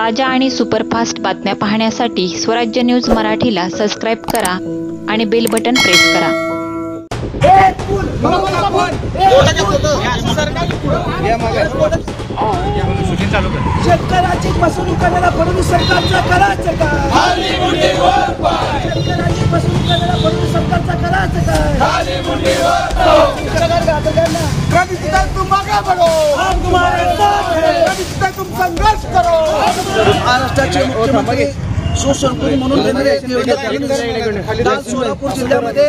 ताज्या आणि सुपरफास्ट बातम्या पाहण्यासाठी स्वराज्य न्यूज मराठीला सबस्क्राइब करा आणि बेल बटन प्रेस करा। शेतकऱ्याची फसवणूक करणाऱ्या फडणवीस सरकारचा करायचं काय? शेतकऱ्याची फसवणूक करणाऱ्या फडणवीस सरकारचा करायचं काय? तुम आगे बढ़ो, हम तुम्हारे साथ हैं, तुम संघर्ष करो। महाराष्ट्राचे मुख्यमंत्री सुसंस्कृत म्हणून काल सोलापूर जिल्ह्यामध्ये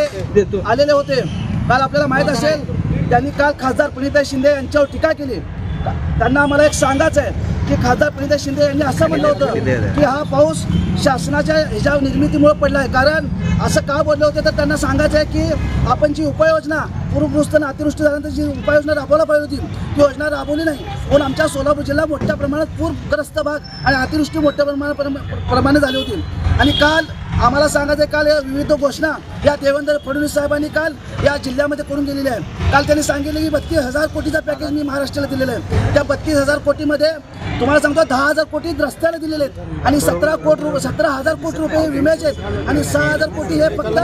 आलेले होते। काल आपल्याला माहित असेल त्यांनी काल खासदार प्रणिता शिंदे यांच्यावर टीका केली। त्यांना आम्हाला एक सांगायचं आहे की खासदार प्रणिता शिंदे यांनी असं म्हणलं होतं की हा पाऊस शासनाच्या ह्याच्या निर्मितीमुळे पडला आहे। कारण असं का बोलले होते तर त्यांना सांगायचं आहे की आपण जी उपाययोजना पूरग्रस्त आणि अतिवृष्टी झाल्यानंतर जी उपाययोजना राबवला पाहिजे होती ती योजना राबवली नाही। पण आमच्या सोलापूर जिल्हा मोठ्या प्रमाणात पूरग्रस्त भाग आणि अतिवृष्टी मोठ्या प्रमाणात झाली होती। आणि काल आम्हाला सांगायचं काल या विविध घोषणा या देवेंद्र फडणवीस साहेबांनी काल या जिल्ह्यामध्ये करून गेलेल्या आहे। काल त्यांनी सांगितलं की 32,000 कोटीचा पॅकेज मी महाराष्ट्राला दिलेला आहे। त्या 32,000 कोटीमध्ये तुम्हाला सांगतो 10,000 कोटी रस्त्याला दिलेले आहेत आणि 17,000 कोटी रुपये विम्याचे आहेत आणि 6,000 कोटी हे फक्त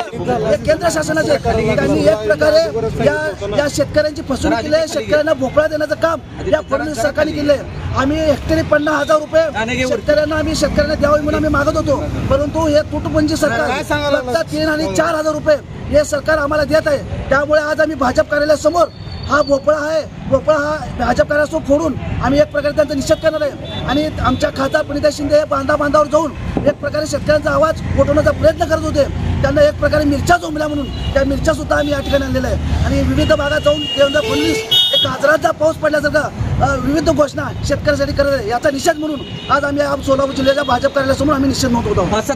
केंद्र शासनाचे आहेत। त्यांनी एक प्रकारे या शेतकऱ्यांची फसवणूक केली आहे। शेतकऱ्यांना भोपळा देण्याचं काम या फडणवीस सरकारने केलं आहे। आम्ही हेक्टरी 50,000 रुपये शेतकऱ्यांना द्यावे म्हणून आम्ही मागत होतो, परंतु हे तुटपुंजी सरकार फक्त 3 आणि 4,000 रुपये हे सरकार आम्हाला देत आहे। त्यामुळे आज आम्ही भाजप कार्यालयासमोर हा भोपळा आहे, भोपळा हा भाजप कार्यालयासमोर फोडून आम्ही एक प्रकारे त्यांचा निषेध करणार आहे। आणि आमच्या खासदार प्रणिता शिंदे हे बांधावर जाऊन एक प्रकारे शेतकऱ्यांचा आवाज उठवण्याचा प्रयत्न करत होते। त्यांना एक प्रकारे मिरच्या जोमल्या म्हणून त्या मिरच्या सुद्धा आम्ही या ठिकाणी आणलेल्या आहे। आणि विविध भागात जाऊन देवेंद्र फडणवीस एक गाजराचा पाऊस पडल्यासारखा विविध घोषणा शेतकऱ्यांसाठी करत आहे। याचा निषेध म्हणून आज आम्ही सोलापूर जिल्ह्याच्या भाजप कार्यालयासमोर आम्ही निषेध नोंदवत आहोत।